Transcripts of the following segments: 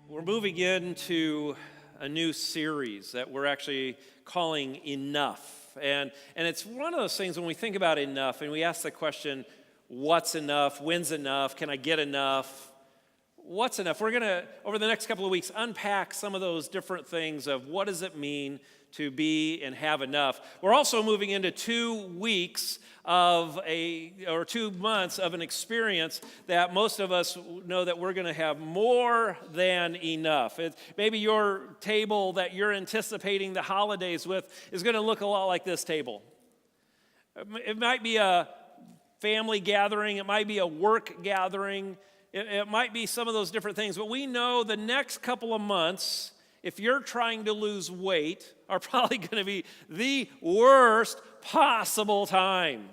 We're moving into a new series that we're actually calling Enough. And it's one of those things when we think about enough and we ask the question, what's enough? When's enough? Can I get enough? What's enough? We're going to, over the next couple of weeks, unpack some of those different things of what does it mean to be and have enough. We're also moving into 2 weeks or 2 months of an experience that most of us know that we're going to have more than enough. Maybe your table that you're anticipating the holidays with is going to look a lot like this table. It might be a family gathering. It might be a work gathering. It might be some of those different things. But we know the next couple of months, if you're trying to lose weight, are probably going to be the worst possible time.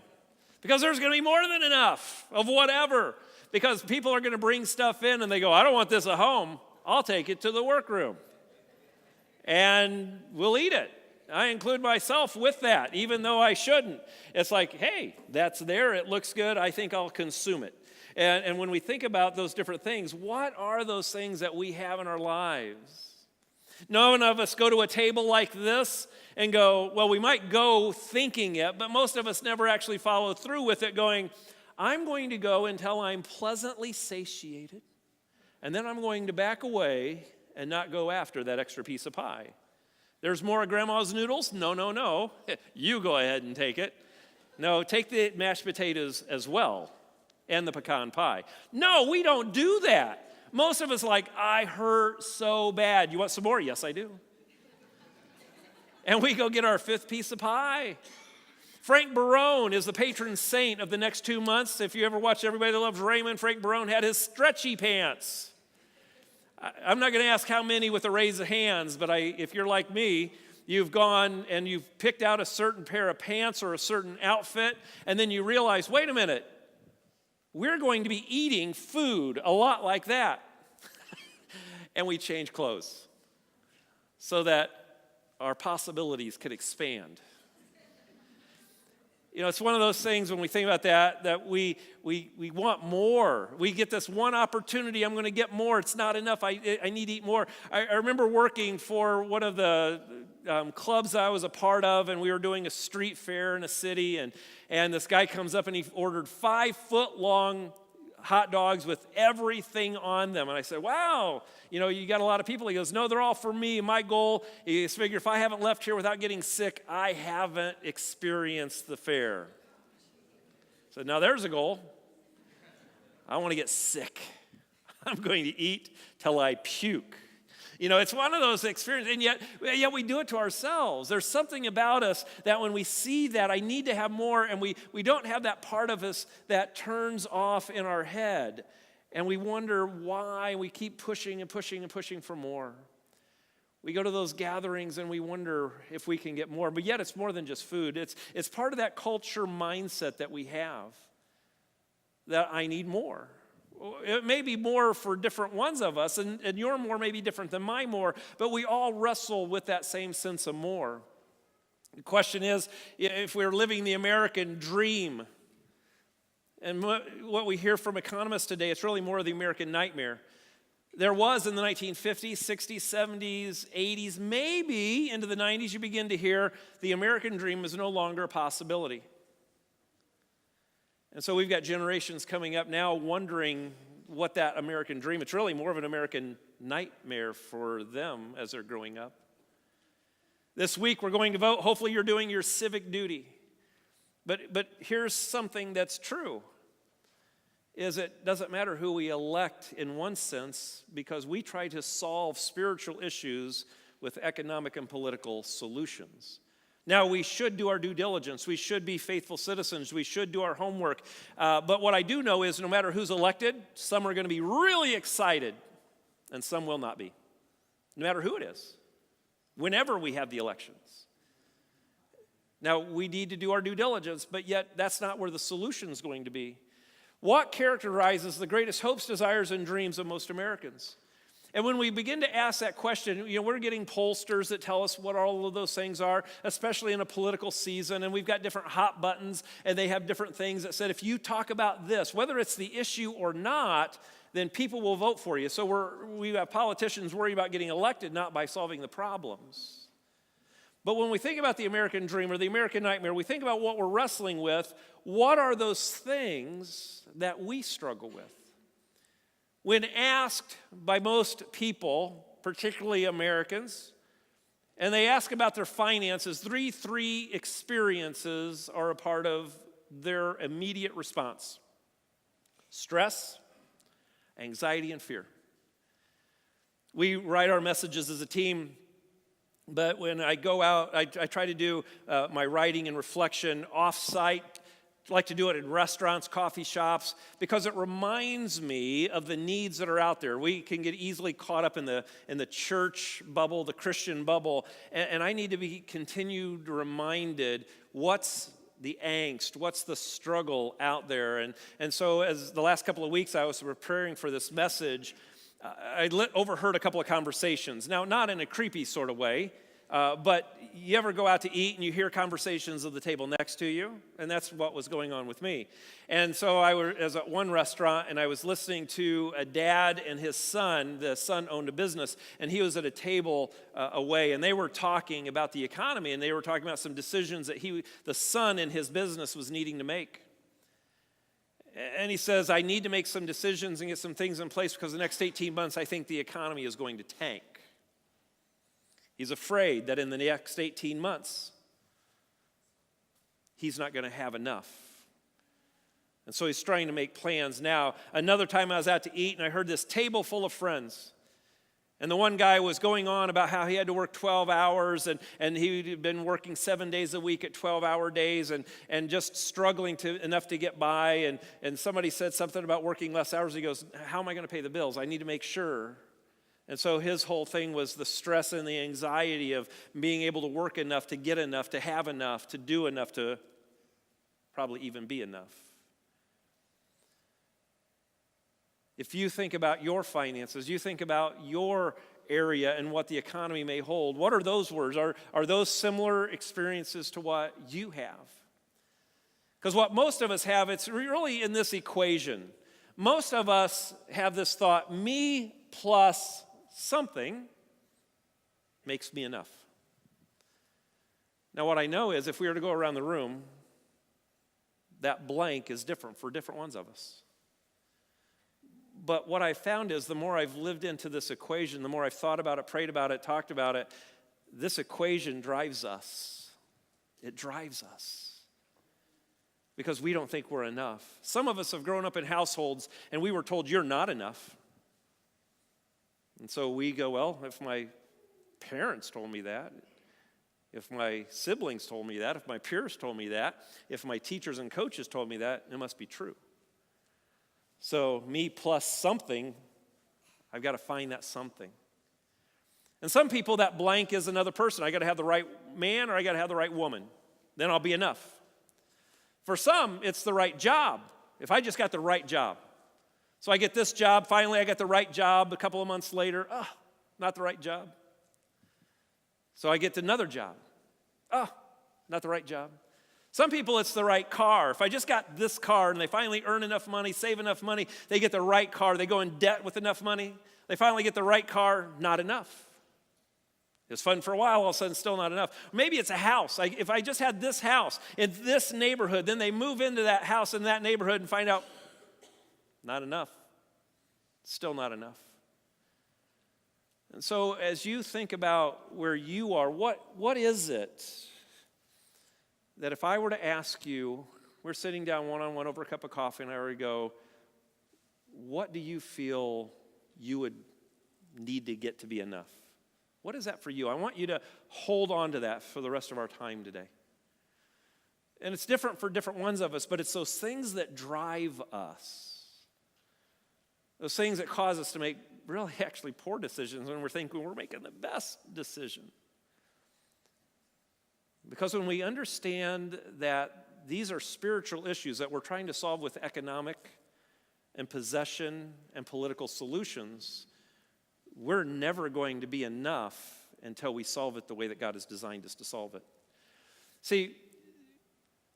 Because there's going to be more than enough of whatever. Because people are going to bring stuff in and they go, I don't want this at home. I'll take it to the workroom. And we'll eat it. I include myself with that, even though I shouldn't. It's like, hey, that's there. It looks good. I think I'll consume it. And when we think about those different things, what are those things that we have in our lives? None of us go to a table like this and go, well, we might go thinking it, but most of us never actually follow through with it going, I'm going to go until I'm pleasantly satiated, and then I'm going to back away and not go after that extra piece of pie. There's more of Grandma's noodles? No. You go ahead and take it. No, take the mashed potatoes as well and the pecan pie. No, we don't do that. Most of us like, I hurt so bad. You want some more? Yes, I do. And we go get our 5th piece of pie. Frank Barone is the patron saint of the next 2 months. If you ever watch Everybody That Loves Raymond, Frank Barone had his stretchy pants. I'm not going to ask how many with a raise of hands, but if you're like me, you've gone and you've picked out a certain pair of pants or a certain outfit, and then you realize, wait a minute, we're going to be eating food a lot like that. And we change clothes so that our possibilities could expand. You know, it's one of those things when we think about that we want more. We get this one opportunity, I'm going to get more. It's not enough. I need to eat more. I remember working for one of the clubs I was a part of, and we were doing a street fair in a city, and this guy comes up and he ordered 5-foot-long hot dogs with everything on them. And I said, wow, you got a lot of people. He goes, no, they're all for me. My goal is figure if I haven't left here without getting sick, I haven't experienced the fair. So now there's a goal. I want to get sick. I'm going to eat till I puke. It's one of those experiences, and yet we do it to ourselves. There's something about us that when we see that, I need to have more, and we don't have that part of us that turns off in our head, and we wonder why we keep pushing and pushing and pushing for more. We go to those gatherings, and we wonder if we can get more, but yet it's more than just food. It's part of that culture mindset that we have, that I need more. It may be more for different ones of us, and your more may be different than my more, but we all wrestle with that same sense of more. The question is, if we're living the American dream, and what we hear from economists today, it's really more of the American nightmare. There was in the 1950s, 60s, 70s, 80s, maybe into the 90s, you begin to hear the American dream is no longer a possibility. And so we've got generations coming up now wondering what that American dream, it's really more of an American nightmare for them as they're growing up. This week we're going to vote. Hopefully you're doing your civic duty. But here's something that's true, is it doesn't matter who we elect in one sense, because we try to solve spiritual issues with economic and political solutions. Now, we should do our due diligence. We should be faithful citizens. We should do our homework. But what I do know is no matter who's elected, some are going to be really excited, and some will not be, no matter who it is, whenever we have the elections. Now, we need to do our due diligence, but yet that's not where the solution is going to be. What characterizes the greatest hopes, desires, and dreams of most Americans? And when we begin to ask that question, we're getting pollsters that tell us what all of those things are, especially in a political season. And we've got different hot buttons, and they have different things that said, if you talk about this, whether it's the issue or not, then people will vote for you. So we have politicians worried about getting elected, not by solving the problems. But when we think about the American dream or the American nightmare, we think about what we're wrestling with. What are those things that we struggle with? When asked by most people, particularly Americans, and they ask about their finances, three experiences are a part of their immediate response: stress, anxiety, and fear. We write our messages as a team, but when I go out, I try to do my writing and reflection off-site. I like to do it in restaurants, coffee shops, because it reminds me of the needs that are out there. We can get easily caught up in the church bubble, the Christian bubble, and I need to be continued reminded what's the angst, what's the struggle out there. And so as the last couple of weeks I was preparing for this message, I overheard a couple of conversations. Now, not in a creepy sort of way, but you ever go out to eat and you hear conversations of the table next to you? And that's what was going on with me. And so I was at one restaurant and I was listening to a dad and his son. The son owned a business and he was at a table away, and they were talking about the economy, and they were talking about some decisions that the son in his business was needing to make. And he says, I need to make some decisions and get some things in place because the next 18 months I think the economy is going to tank. He's afraid that in the next 18 months, he's not going to have enough. And so he's trying to make plans now. Another time I was out to eat, and I heard this table full of friends. And the one guy was going on about how he had to work 12 hours, and he'd been working 7 days a week at 12-hour days and just struggling enough to get by. And somebody said something about working less hours. He goes, how am I going to pay the bills? I need to make sure. And so his whole thing was the stress and the anxiety of being able to work enough, to get enough, to have enough, to do enough, to probably even be enough. If you think about your finances, you think about your area and what the economy may hold, what are those words? Are those similar experiences to what you have? Because what most of us have, it's really in this equation. Most of us have this thought, me plus something makes me enough. Now what I know is if we were to go around the room, that blank is different for different ones of us. But what I found is the more I've lived into this equation, the more I've thought about it, prayed about it, talked about it, this equation drives us. It drives us. Because we don't think we're enough. Some of us have grown up in households and we were told you're not enough. And so we go, well, if my parents told me that, if my siblings told me that, if my peers told me that, if my teachers and coaches told me that, it must be true. So me plus something, I've got to find that something. And some people, that blank is another person. I got to have the right man or I got to have the right woman. Then I'll be enough. For some, it's the right job. If I just got the right job. So I get this job, finally I got the right job. A couple of months later, not the right job. So I get another job. Not the right job. Some people, it's the right car. If I just got this car and they finally earn enough money, save enough money, they get the right car. They go in debt with enough money. They finally get the right car, not enough. It was fun for a while, all of a sudden still not enough. Maybe it's a house. If I just had this house in this neighborhood, then they move into that house in that neighborhood and find out, not enough. Still not enough. And so as you think about where you are, what is it that if I were to ask you, we're sitting down one-on-one over a cup of coffee and I already go, what do you feel you would need to get to be enough? What is that for you? I want you to hold on to that for the rest of our time today. And it's different for different ones of us, but it's those things that drive us. Those things that cause us to make really actually poor decisions when we're thinking we're making the best decision. Because when we understand that these are spiritual issues that we're trying to solve with economic and possession and political solutions, we're never going to be enough until we solve it the way that God has designed us to solve it. See,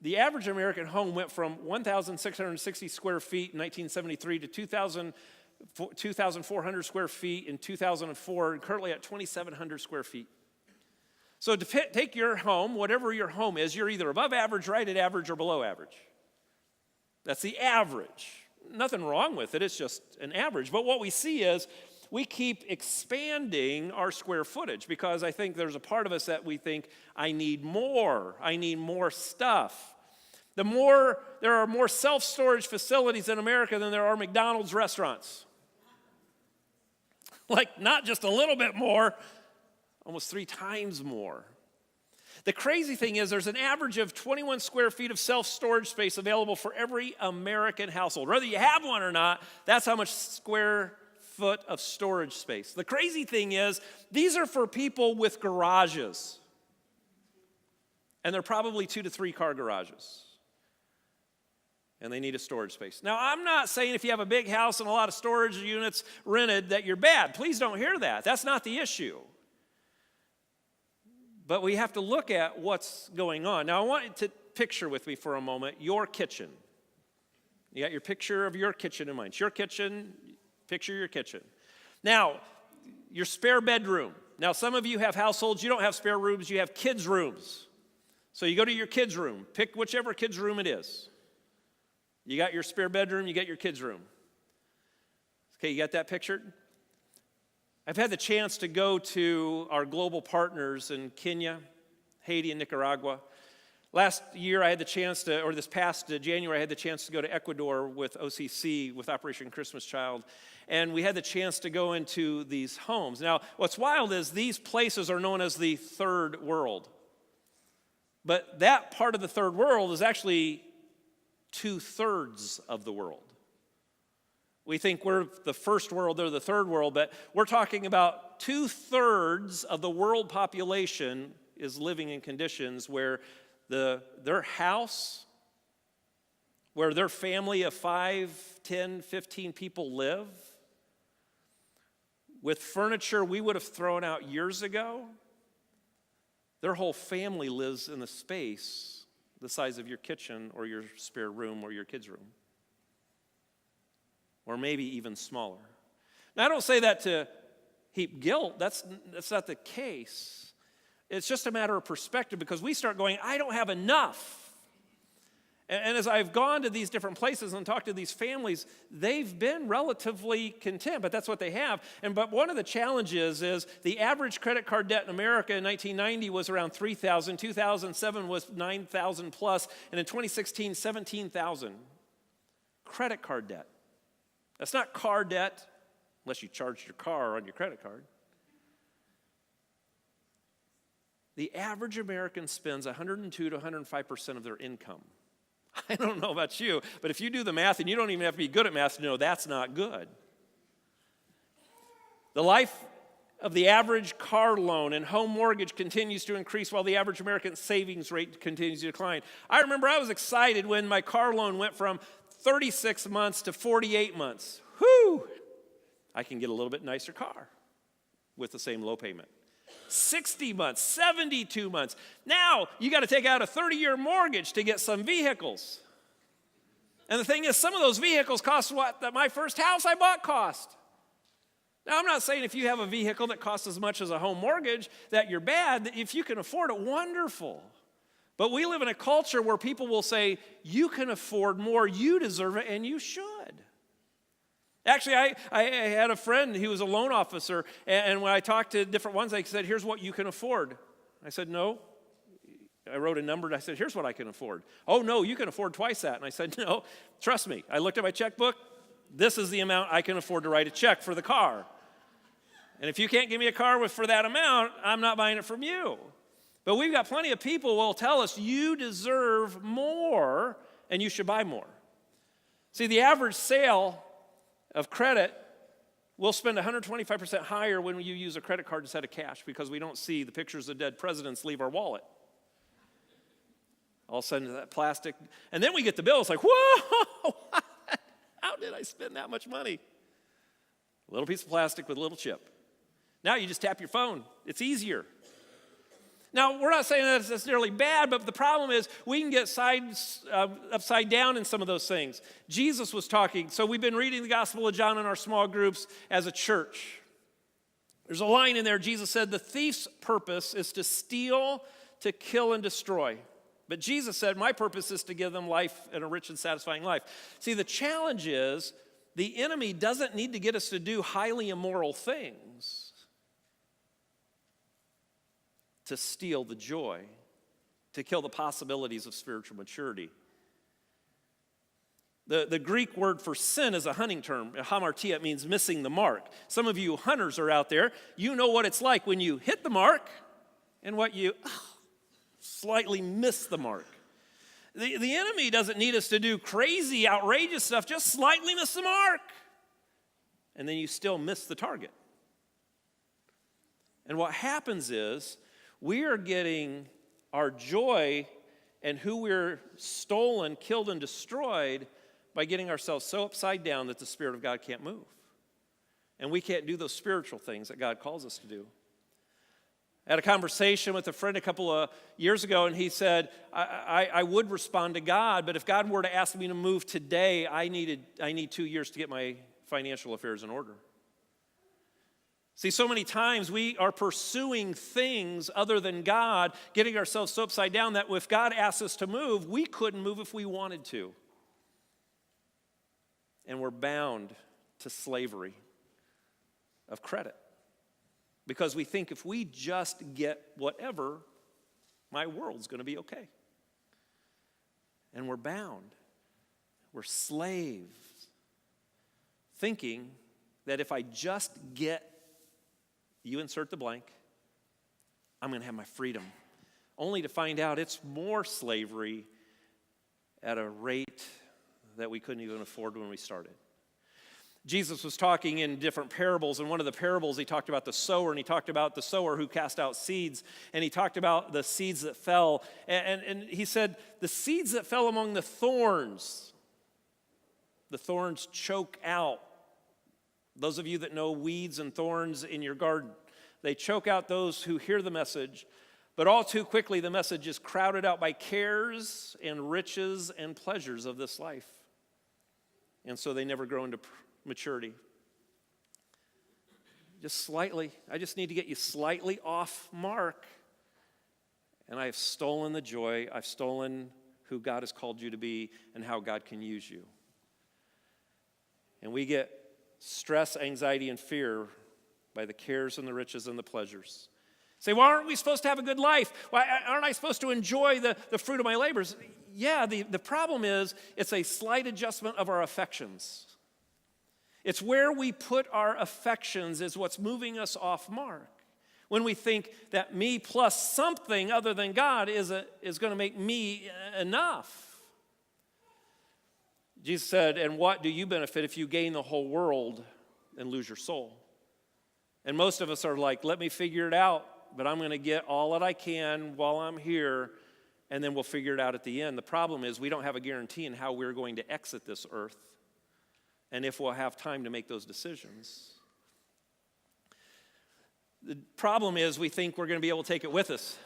the average American home went from 1,660 square feet in 1973 to 2,400 square feet in 2004, and currently at 2,700 square feet. So to take your home, whatever your home is, you're either above average, right at average, or below average. That's the average. Nothing wrong with it, it's just an average. But what we see is we keep expanding our square footage because I think there's a part of us that we think, I need more stuff. There are more self-storage facilities in America than there are McDonald's restaurants. Like, not just a little bit more, almost 3 times more. The crazy thing is there's an average of 21 square feet of self-storage space available for every American household. Whether you have one or not, that's how much square foot of storage space. The crazy thing is these are for people with garages. And they're probably 2 to 3 car garages. And they need a storage space. Now, I'm not saying if you have a big house and a lot of storage units rented that you're bad. Please don't hear that. That's not the issue. But we have to look at what's going on. Now, I want you to picture with me for a moment your kitchen. You got your picture of your kitchen in mind. It's your kitchen. Picture your kitchen. Now, your spare bedroom. Now, some of you have households, you don't have spare rooms, you have kids' rooms. So you go to your kids' room. Pick whichever kids' room it is. You got your spare bedroom, you got your kids' room. Okay, you got that pictured? I've had the chance to go to our global partners in Kenya, Haiti, and Nicaragua. Last year, I had the chance to, or this past January, I had the chance to go to Ecuador with OCC, with Operation Christmas Child, and we had the chance to go into these homes. Now, what's wild is these places are known as the third world. But that part of the third world is actually 2/3 of the world. We think we're the first world, they're the third world, but we're talking about 2/3 of the world population is living in conditions where their house, where their family of 5, 10, 15 people live, with furniture we would have thrown out years ago, their whole family lives in the space the size of your kitchen or your spare room or your kids' room. Or maybe even smaller. Now, I don't say that to heap guilt. That's not the case. It's just a matter of perspective because we start going, I don't have enough. And as I've gone to these different places and talked to these families, they've been relatively content, but that's what they have. But one of the challenges is the average credit card debt in America in 1990 was around $3,000, 2007 was $9,000 plus, and in 2016, $17,000. Credit card debt. That's not car debt, unless you charged your car on your credit card. The average American spends 102 to 105% of their income. I don't know about you, but if you do the math, and you don't even have to be good at math to know that's not good. The life of the average car loan and home mortgage continues to increase while the average American savings rate continues to decline. I remember I was excited when my car loan went from 36 months to 48 months. Whew! I can get a little bit nicer car with the same low payment. 60 months, 72 months. Now, you got to take out a 30-year mortgage to get some vehicles. And the thing is, some of those vehicles cost what my first house I bought cost. Now, I'm not saying if you have a vehicle that costs as much as a home mortgage that you're bad. If you can afford it, wonderful. But we live in a culture where people will say, you can afford more, you deserve it, and you should. Actually, I had a friend who was a loan officer, and when I talked to different ones, they said, here's what you can afford. I said, no. I wrote a number, and I said, here's what I can afford. Oh, no, you can afford twice that. And I said, no, trust me. I looked at my checkbook. This is the amount I can afford to write a check for the car. And if you can't give me a car for that amount, I'm not buying it from you. But we've got plenty of people who will tell us, you deserve more, and you should buy more. See, the average sale of credit will spend 125% higher when you use a credit card instead of cash because we don't see the pictures of dead presidents leave our wallet. All of a sudden, that plastic, and then we get the bill, it's like, whoa, how did I spend that much money? A little piece of plastic with a little chip. Now you just tap your phone. It's easier. Now, we're not saying that's necessarily bad, but the problem is we can get upside down in some of those things. Jesus was talking, so we've been reading the Gospel of John in our small groups as a church. There's a line in there, Jesus said, the thief's purpose is to steal, to kill, and destroy. But Jesus said, my purpose is to give them life and a rich and satisfying life. See, the challenge is the enemy doesn't need to get us to do highly immoral things to steal the joy, to kill the possibilities of spiritual maturity. The Greek word for sin is a hunting term. Hamartia, it means missing the mark. Some of you hunters are out there. You know what it's like when you hit the mark and what you slightly miss the mark. The enemy doesn't need us to do crazy, outrageous stuff. Just slightly miss the mark. And then you still miss the target. And what happens is we are getting our joy and who we're stolen, killed, and destroyed by getting ourselves so upside down that the Spirit of God can't move. And we can't do those spiritual things that God calls us to do. I had a conversation with a friend a couple of years ago, and he said, I would respond to God, but if God were to ask me to move today, I need 2 years to get my financial affairs in order. See, so many times we are pursuing things other than God, getting ourselves so upside down that if God asks us to move, we couldn't move if we wanted to. And we're bound to slavery of credit. Because we think if we just get whatever, my world's going to be okay. And we're bound. We're slaves. Thinking that if I just get, you insert the blank, I'm going to have my freedom. Only to find out it's more slavery at a rate that we couldn't even afford when we started. Jesus was talking in different parables, and one of the parables he talked about the sower, and he talked about the sower who cast out seeds, and he talked about the seeds that fell, and he said the seeds that fell among the thorns choke out. Those of you that know weeds and thorns in your garden, they choke out those who hear the message, but all too quickly the message is crowded out by cares and riches and pleasures of this life. And so they never grow into maturity. Just slightly, I just need to get you slightly off mark. And I have stolen the joy, I've stolen who God has called you to be and how God can use you. And we get stress, anxiety, and fear by the cares and the riches and the pleasures. Say, well, aren't we supposed to have a good life? Why aren't I supposed to enjoy the fruit of my labors? Yeah, the problem is it's a slight adjustment of our affections. It's where we put our affections is what's moving us off mark. When we think that me plus something other than God is going to make me enough. Jesus said, and what do you benefit if you gain the whole world and lose your soul? And most of us are like, let me figure it out, but I'm going to get all that I can while I'm here, and then we'll figure it out at the end. The problem is we don't have a guarantee in how we're going to exit this earth and if we'll have time to make those decisions. The problem is we think we're going to be able to take it with us.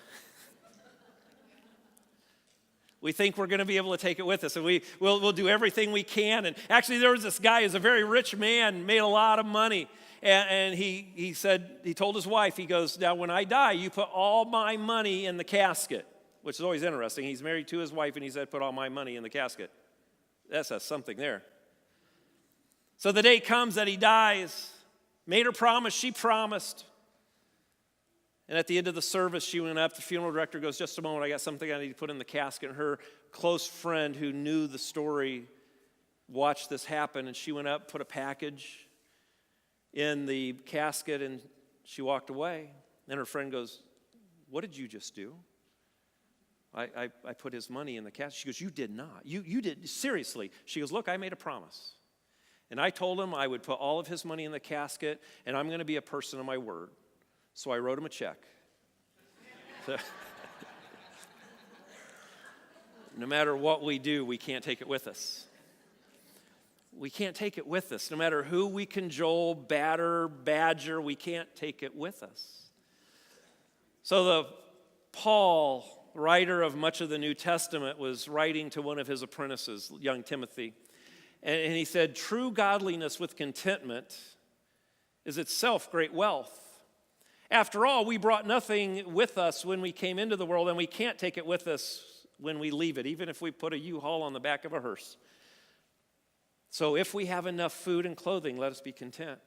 We think we're going to be able to take it with us, and we'll do everything we can. And actually, there was this guy who's a very rich man, made a lot of money, and he said, he told his wife, he goes, now when I die, you put all my money in the casket, which is always interesting. He's married to his wife, and he said, put all my money in the casket. That says something there. So the day comes that he dies, made her promise, she promised. And at the end of the service, she went up. The funeral director goes, just a moment, I got something I need to put in the casket. And her close friend who knew the story watched this happen. And she went up, put a package in the casket, and she walked away. And her friend goes, what did you just do? I put his money in the casket. She goes, you did not. You did, seriously. She goes, look, I made a promise. And I told him I would put all of his money in the casket, and I'm going to be a person of my word. So I wrote him a check. No matter what we do, we can't take it with us. We can't take it with us. No matter who we cajole, batter, badger, we can't take it with us. So the Paul, writer of much of the New Testament, was writing to one of his apprentices, young Timothy. And he said, true godliness with contentment is itself great wealth. After all, we brought nothing with us when we came into the world, and we can't take it with us when we leave it, even if we put a U-Haul on the back of a hearse. So if we have enough food and clothing, let us be content.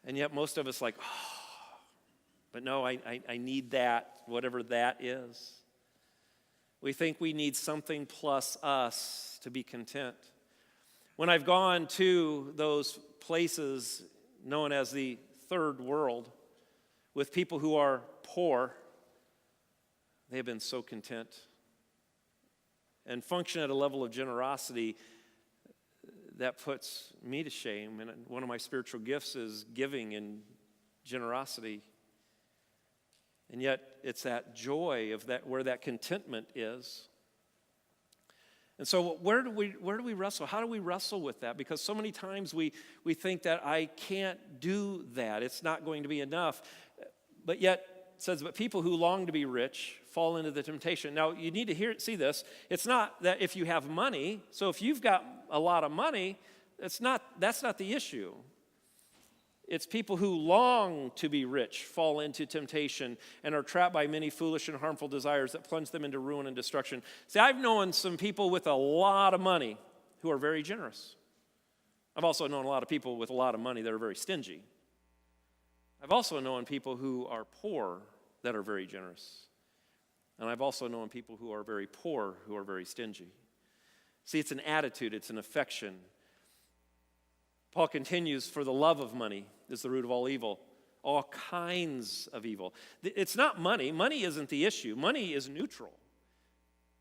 And yet most of us like, but no, I need that, whatever that is. We think we need something plus us to be content. When I've gone to those places known as the third world with people who are poor, they have been so content and function at a level of generosity that puts me to shame. And one of my spiritual gifts is giving and generosity. And yet it's that joy of that, where that contentment is. And so where do we wrestle? How do we wrestle with that? Because so many times we think that I can't do that. It's not going to be enough. But yet it says, but people who long to be rich fall into the temptation. Now you need to see this. It's not that if you have money, so if you've got a lot of money, that's not the issue. It's people who long to be rich fall into temptation and are trapped by many foolish and harmful desires that plunge them into ruin and destruction. See, I've known some people with a lot of money who are very generous. I've also known a lot of people with a lot of money that are very stingy. I've also known people who are poor that are very generous. And I've also known people who are very poor who are very stingy. See, it's an attitude, it's an affection. Paul continues, for the love of money is the root of all evil, all kinds of evil. It's not money. Money isn't the issue. Money is neutral.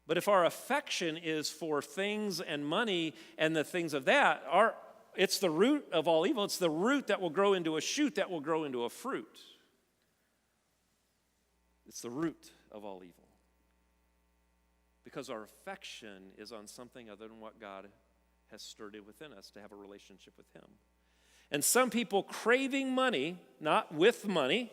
But if our affection is for things and money and the things of that, it's the root of all evil. It's the root that will grow into a shoot that will grow into a fruit. It's the root of all evil. Because our affection is on something other than what God has stirred it within us to have a relationship with him. And some people craving money, not with money,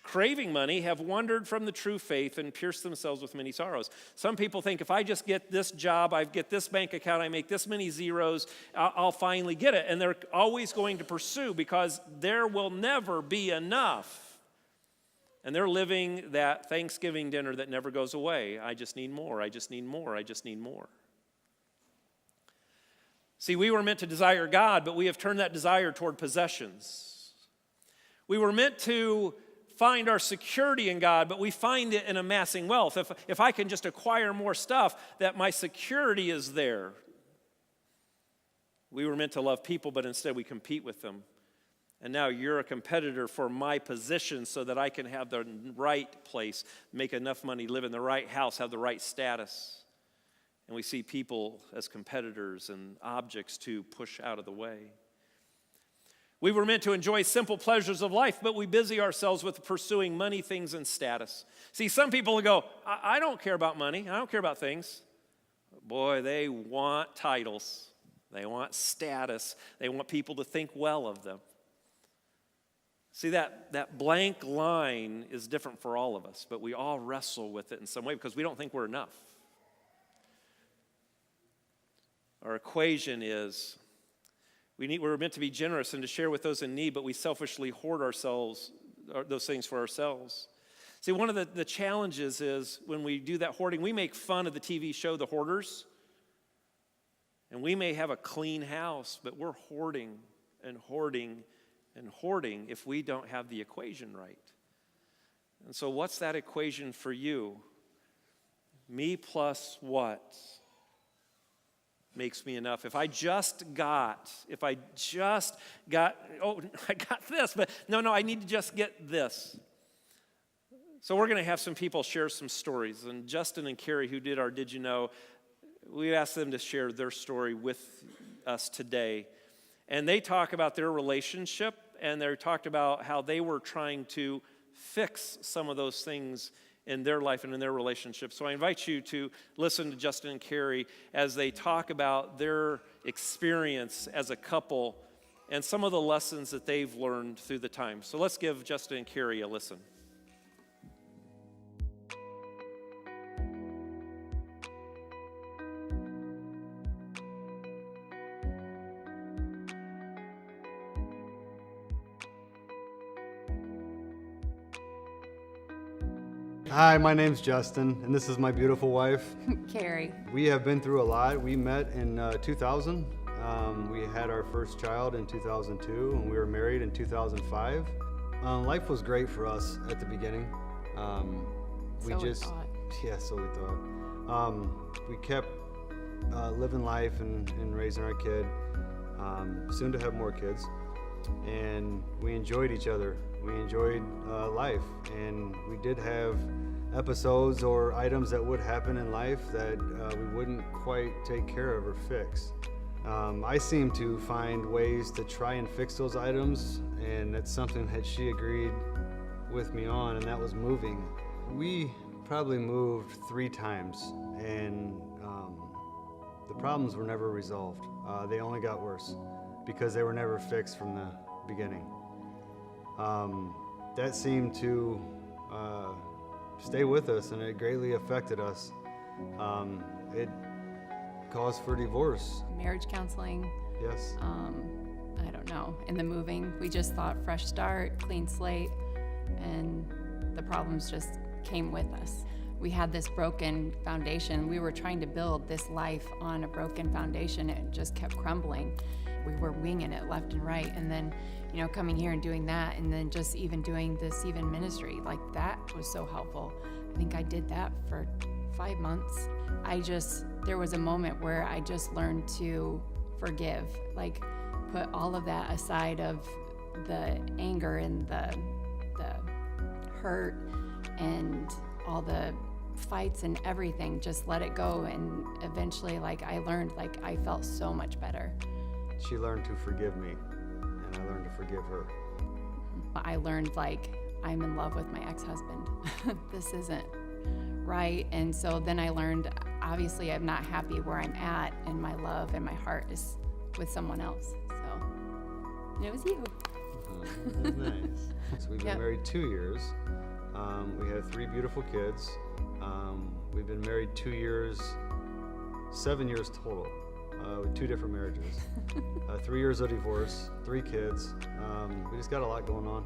craving money, have wandered from the true faith and pierced themselves with many sorrows. Some people think if I just get this job, I get this bank account, I make this many zeros, I'll finally get it. And they're always going to pursue because there will never be enough. And they're living that Thanksgiving dinner that never goes away. I just need more, I just need more, I just need more. See, we were meant to desire God, but we have turned that desire toward possessions. We were meant to find our security in God, but we find it in amassing wealth. If I can just acquire more stuff, that my security is there. We were meant to love people, but instead we compete with them. And now you're a competitor for my position so that I can have the right place, make enough money, live in the right house, have the right status. And we see people as competitors and objects to push out of the way. We were meant to enjoy simple pleasures of life, but we busy ourselves with pursuing money, things, and status. See, some people go, I don't care about money. I don't care about things. Boy, they want titles. They want status. They want people to think well of them. See, that blank line is different for all of us, but we all wrestle with it in some way because we don't think we're enough. Our equation is we're meant to be generous and to share with those in need, but we selfishly hoard those things for ourselves. See, one of the challenges is when we do that hoarding, we make fun of the TV show The Hoarders. And we may have a clean house, but we're hoarding and hoarding and hoarding if we don't have the equation right. And so what's that equation for you? Me plus what makes me enough? If I just got, I got this, but no, I need to just get this. So we're going to have some people share some stories. And Justin and Carrie, who did our Did You Know, we asked them to share their story with us today. And they talk about their relationship, and they talked about how they were trying to fix some of those things in their life and in their relationship. So I invite you to listen to Justin and Carrie as they talk about their experience as a couple and some of the lessons that they've learned through the time. So let's give Justin and Carrie a listen. Hi, my name's Justin, and this is my beautiful wife. Carrie. We have been through a lot. We met in 2000. We had our first child in 2002, and we were married in 2005. Life was great for us at the beginning. We thought. Yeah, so we thought. We kept living life and raising our kid. Soon to have more kids. And we enjoyed each other. We enjoyed life, and we did have episodes or items that would happen in life that we wouldn't quite take care of or fix. I seem to find ways to try and fix those items, and that's something that she agreed with me on, and that was moving. We probably moved 3 times, and the problems were never resolved. They only got worse because they were never fixed from the beginning. That seemed to stay with us, and it greatly affected us. It caused for divorce. Marriage counseling. Yes. I don't know. In the moving, we just thought fresh start, clean slate, and the problems just came with us. We had this broken foundation. We were trying to build this life on a broken foundation. It just kept crumbling. We were winging it left and right, and then, coming here and doing that, and then just even doing this ministry, like that was so helpful. I think I did that for 5 months. There was a moment where I just learned to forgive, like put all of that aside of the anger and the hurt and all the fights and everything, just let it go. And eventually, I learned, I felt so much better. She learned to forgive me, and I learned to forgive her. I learned, I'm in love with my ex-husband. This isn't right. And so then I learned, obviously, I'm not happy where I'm at, and my love and my heart is with someone else. So, and it was you. That's nice. So we've been married 2 years. We have 3 beautiful kids. We've been married 2 years, 7 years total, with 2 different marriages. 3 years of divorce, 3 kids. We just got a lot going on.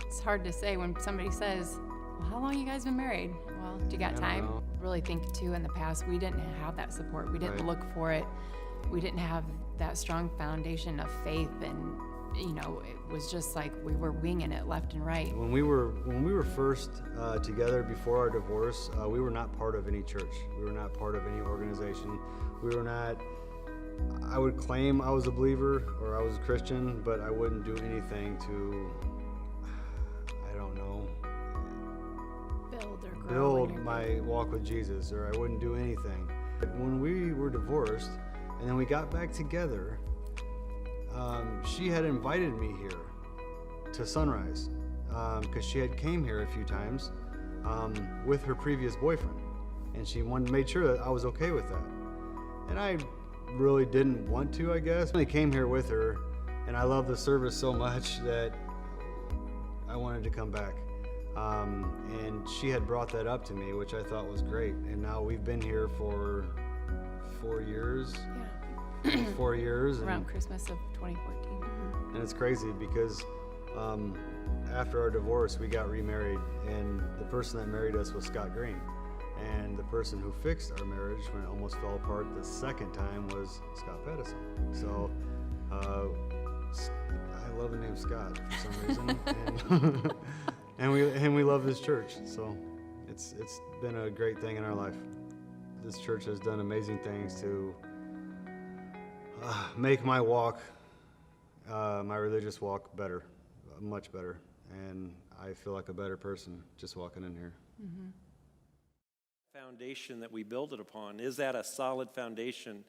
It's hard to say when somebody says, well, how long you guys been married? Well, do you got time? Really think too, in the past, we didn't have that support. We didn't look for it. We didn't have that strong foundation of faith, and it was just we were winging it left and right. When we were first together before our divorce, we were not part of any church. We were not part of any organization. We were not. I would claim I was a believer or I was a Christian, but I wouldn't do anything to, build my walk with Jesus, or I wouldn't do anything. But when we were divorced and then we got back together, she had invited me here to Sunrise because she had came here a few times with her previous boyfriend, and she made sure that I was okay with that. And I really didn't want to, I guess. I came here with her, and I love the service so much that I wanted to come back. And she had brought that up to me, which I thought was great. And now we've been here for 4 years. Yeah. 4 years. Around Christmas of 2014. And it's crazy because after our divorce, we got remarried, and the person that married us was Scott Green. And the person who fixed our marriage when it almost fell apart the second time was Scott Pattison. So I love the name Scott for some reason. And we love this church, so it's been a great thing in our life. This church has done amazing things to make my walk, my religious walk, better, much better, and I feel like a better person just walking in here. Mm-hmm. Foundation that we build it upon, is that a solid foundation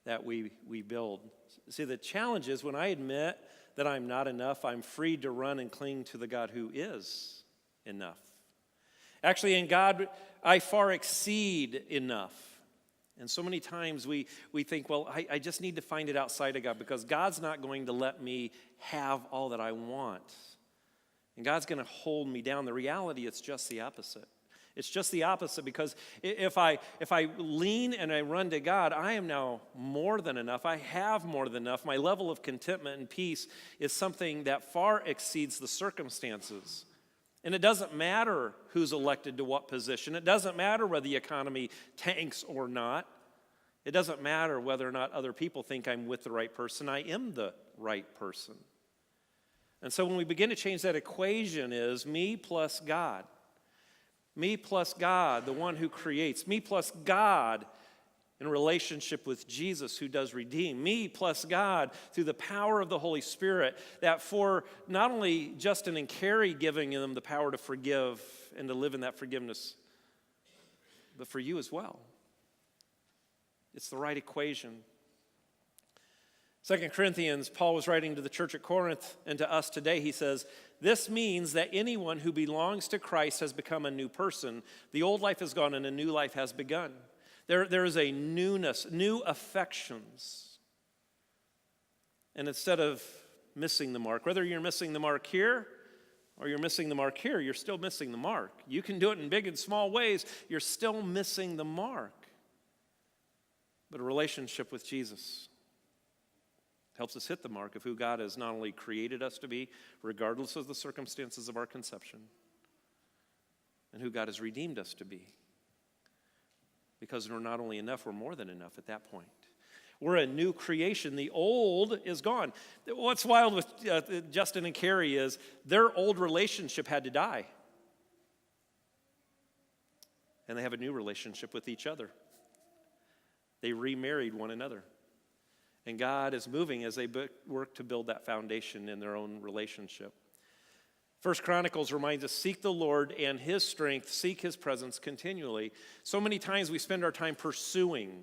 that we build? See, the challenge is when I admit that I'm not enough, I'm free to run and cling to the God who is enough. Actually, in God, I far exceed enough. And so many times we think, well, I just need to find it outside of God because God's not going to let me have all that I want. And God's going to hold me down. The reality, it's just the opposite. It's just the opposite, because if I lean and I run to God, I am now more than enough. I have more than enough. My level of contentment and peace is something that far exceeds the circumstances And it doesn't matter who's elected to what position. It doesn't matter whether the economy tanks or not. It doesn't matter whether or not other people think I'm with the right person. I am the right person. And so when we begin to change that equation is me plus God. Me plus God, the one who creates. Me plus God in a relationship with Jesus who does redeem. Me plus God through the power of the Holy Spirit, that for not only Justin and Carrie giving them the power to forgive and to live in that forgiveness, but for you as well. It's the right equation. 2 Corinthians, Paul was writing to the church at Corinth and to us today. He says, this means that anyone who belongs to Christ has become a new person. The old life is gone and a new life has begun. There is a newness, new affections. And instead of missing the mark, whether you're missing the mark here or you're missing the mark here, you're still missing the mark. You can do it in big and small ways. You're still missing the mark. But a relationship with Jesus helps us hit the mark of who God has not only created us to be, regardless of the circumstances of our conception, and who God has redeemed us to be. Because we're not only enough, we're more than enough at that point. We're a new creation. The old is gone. What's wild with Justin and Carrie is their old relationship had to die. And they have a new relationship with each other. They remarried one another. And God is moving as they work to build that foundation in their own relationship. 1 Chronicles reminds us, seek the Lord and his strength, seek his presence continually. So many times we spend our time pursuing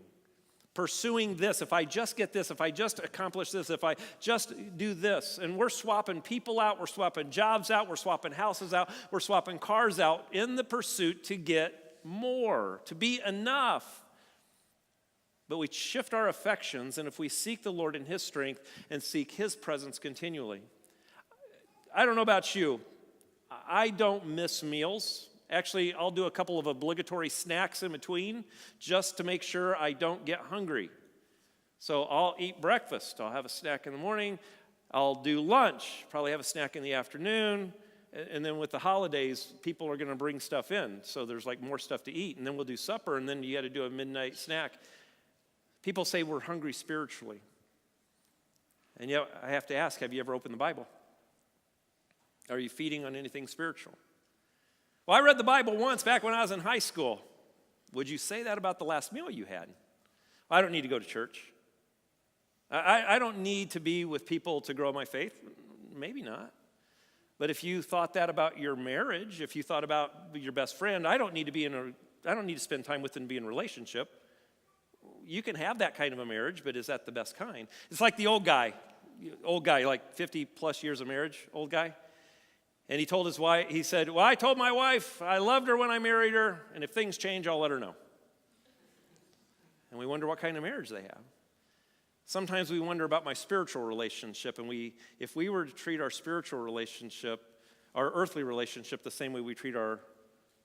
this. If I just get this, if I just accomplish this, if I just do this. And we're swapping people out, we're swapping jobs out, we're swapping houses out, we're swapping cars out in the pursuit to get more, to be enough. But we shift our affections, and if we seek the Lord in his strength and seek his presence continually. I don't know about you. I don't miss meals. Actually, I'll do a couple of obligatory snacks in between just to make sure I don't get hungry. So I'll eat breakfast. I'll have a snack in the morning. I'll do lunch. Probably have a snack in the afternoon. And then with the holidays, people are going to bring stuff in. So there's like more stuff to eat. And then we'll do supper, and then you got to do a midnight snack. People say we're hungry spiritually. And yet I have to ask, have you ever opened the Bible? Are you feeding on anything spiritual? Well, I read the Bible once back when I was in high school. Would you say that about the last meal you had? I don't need to go to church. I don't need to be with people to grow my faith. Maybe not. But if you thought that about your marriage, if you thought about your best friend, I don't need to spend time with and be in a relationship. You can have that kind of a marriage, but is that the best kind? It's like the old guy, like 50 plus years of marriage, old guy. And he told his wife, he said, well, I told my wife I loved her when I married her, and if things change, I'll let her know. And we wonder what kind of marriage they have. Sometimes we wonder about my spiritual relationship, and if we were to treat our spiritual relationship, our earthly relationship, the same way we treat our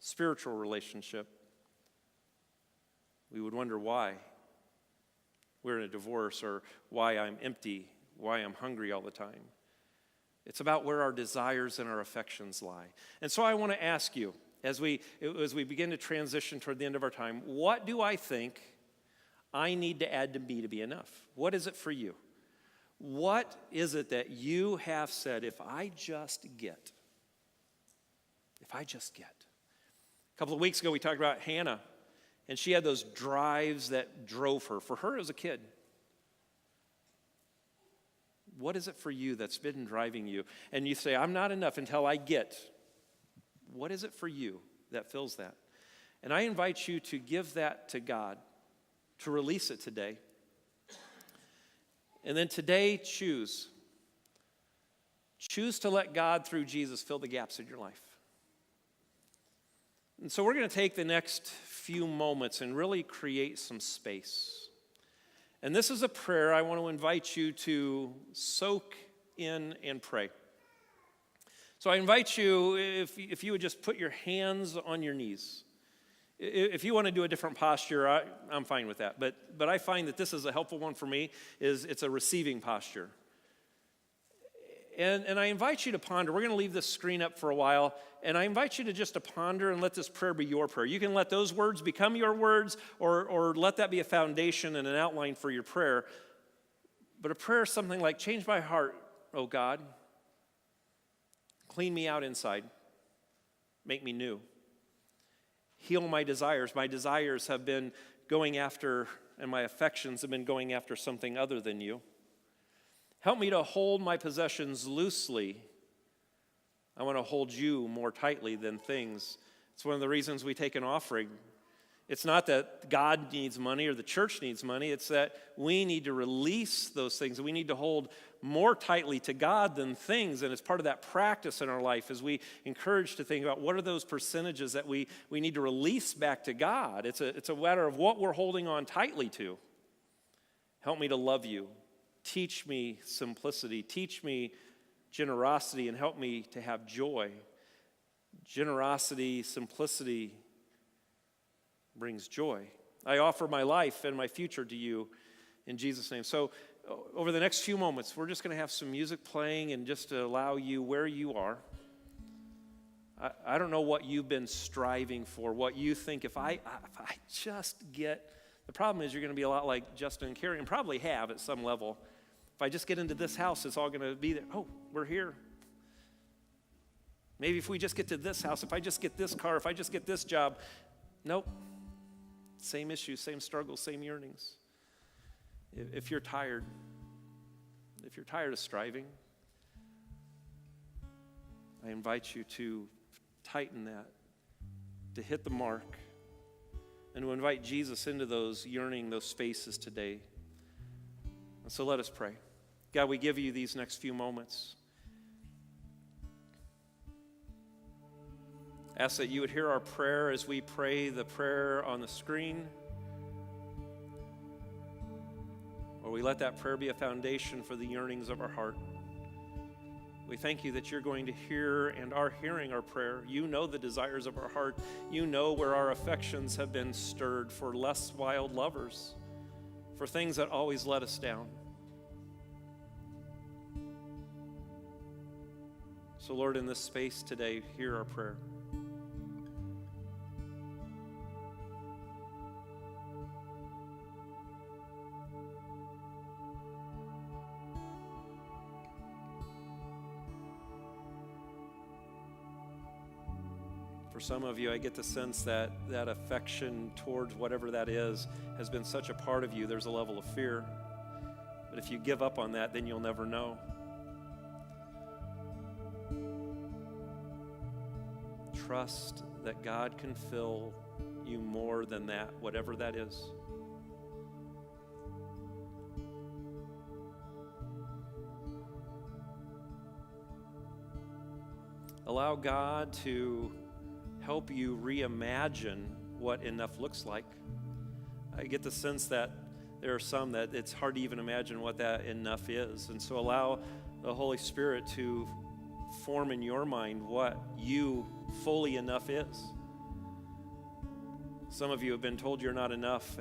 spiritual relationship, we would wonder why we're in a divorce, or why I'm empty, why I'm hungry all the time. It's about where our desires and our affections lie. And so I want to ask you, as we begin to transition toward the end of our time, what do I think I need to add to me to be enough? What is it for you? What is it that you have said, if I just get? A couple of weeks ago, we talked about Hannah. And she had those drives that drove her. For her as a kid. What is it for you that's been driving you? And you say, I'm not enough until I get. What is it for you that fills that? And I invite you to give that to God, to release it today. And then today, choose. Choose to let God, through Jesus, fill the gaps in your life. And so we're going to take the next few moments and really create some space. And this is a prayer I want to invite you to soak in and pray. So I invite you, if you would just put your hands on your knees. If you want to do a different posture, I'm fine with that. But I find that this is a helpful one for me, is it's a receiving posture. And I invite you to ponder. We're going to leave this screen up for a while, and I invite you to just to ponder and let this prayer be your prayer. You can let those words become your words, or let that be a foundation and an outline for your prayer. But a prayer is something like, change my heart, oh God. Clean me out inside. Make me new. Heal my desires. My desires have been going after, and my affections have been going after something other than you. Help me to hold my possessions loosely. I want to hold you more tightly than things. It's one of the reasons we take an offering. It's not that God needs money or the church needs money. It's that we need to release those things. We need to hold more tightly to God than things. And it's part of that practice in our life as we encourage to think about what are those percentages that we need to release back to God. It's a matter of what we're holding on tightly to. Help me to love you. Teach me simplicity. Teach me generosity, and help me to have joy. Generosity, simplicity brings joy. I offer my life and my future to you in Jesus' name. So over the next few moments, we're just going to have some music playing and just to allow you where you are. I don't know what you've been striving for, what you think if I just get, the problem is you're going to be a lot like Justin and Carrie, and probably have at some level. If I just get into this house, it's all going to be there. Oh, we're here. Maybe if we just get to this house, if I just get this car, if I just get this job. Nope. Same issues, same struggles, same yearnings. If you're tired of striving, I invite you to tighten that, to hit the mark, and to invite Jesus into those yearning, those spaces today. And so let us pray. God, we give you these next few moments. Ask that you would hear our prayer as we pray the prayer on the screen. Or we let that prayer be a foundation for the yearnings of our heart. We thank you that you're going to hear and are hearing our prayer. You know the desires of our heart. You know where our affections have been stirred for less wild lovers, for things that always let us down. So Lord, in this space today, hear our prayer. For some of you, I get the sense that that affection towards whatever that is has been such a part of you, there's a level of fear. But if you give up on that, then you'll never know. Trust that God can fill you more than that, whatever that is. Allow God to help you reimagine what enough looks like. I get the sense that there are some that it's hard to even imagine what that enough is. And so allow the Holy Spirit to form in your mind what you fully enough is. Some of you have been told you're not enough.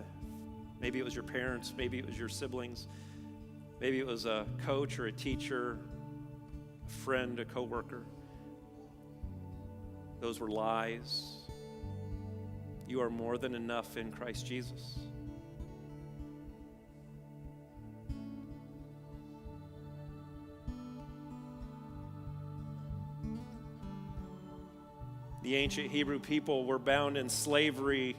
Maybe it was your parents, maybe it was your siblings, maybe it was a coach or a teacher, a friend, a coworker. Those were lies. You are more than enough in Christ Jesus. The ancient Hebrew people were bound in slavery,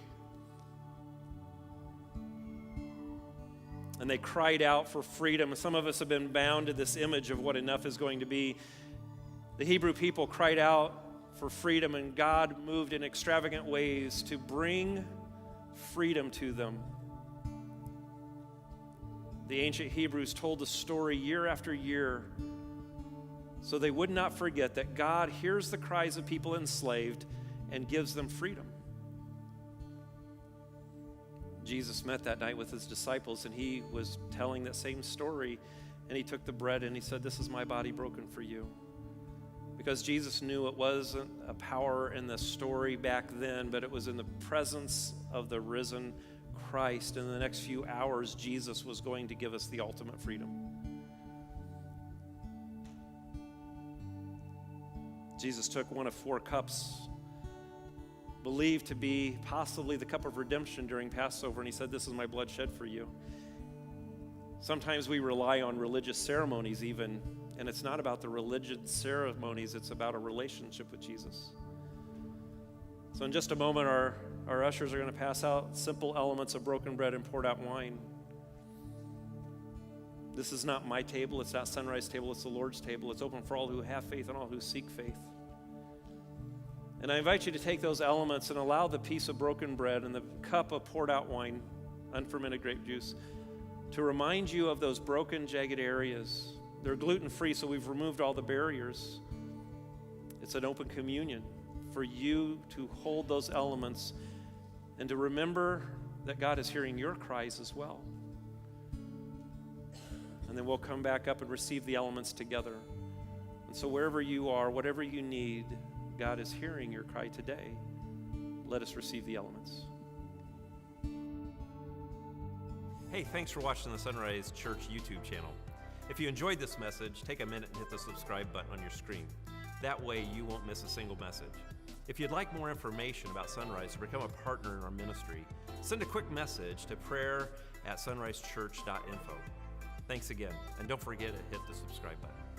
and they cried out for freedom. Some of us have been bound to this image of what enough is going to be. The Hebrew people cried out for freedom, and God moved in extravagant ways to bring freedom to them. The ancient Hebrews told the story year after year so they would not forget that God hears the cries of people enslaved and gives them freedom. Jesus met that night with his disciples, and he was telling that same story, and he took the bread and he said, "This is my body broken for you." Because Jesus knew it wasn't a power in the story back then, but it was in the presence of the risen Christ. In the next few hours, Jesus was going to give us the ultimate freedom. Jesus took one of 4 cups, believed to be possibly the cup of redemption during Passover, and he said, "This is my blood shed for you." Sometimes we rely on religious ceremonies even, and it's not about the religious ceremonies, it's about a relationship with Jesus. So in just a moment, our ushers are going to pass out simple elements of broken bread and poured out wine. This is not my table, it's not Sunrise table, it's the Lord's table. It's open for all who have faith and all who seek faith. And I invite you to take those elements and allow the piece of broken bread and the cup of poured out wine, unfermented grape juice, to remind you of those broken, jagged areas. They're gluten-free, so we've removed all the barriers. It's an open communion for you to hold those elements and to remember that God is hearing your cries as well. And then we'll come back up and receive the elements together. And so wherever you are, whatever you need, God is hearing your cry today. Let us receive the elements. Hey, thanks for watching the Sunrise Church YouTube channel. If you enjoyed this message, take a minute and hit the subscribe button on your screen. That way you won't miss a single message. If you'd like more information about Sunrise or become a partner in our ministry, send a quick message to prayer@sunrisechurch.info. Thanks again, and don't forget to hit the subscribe button.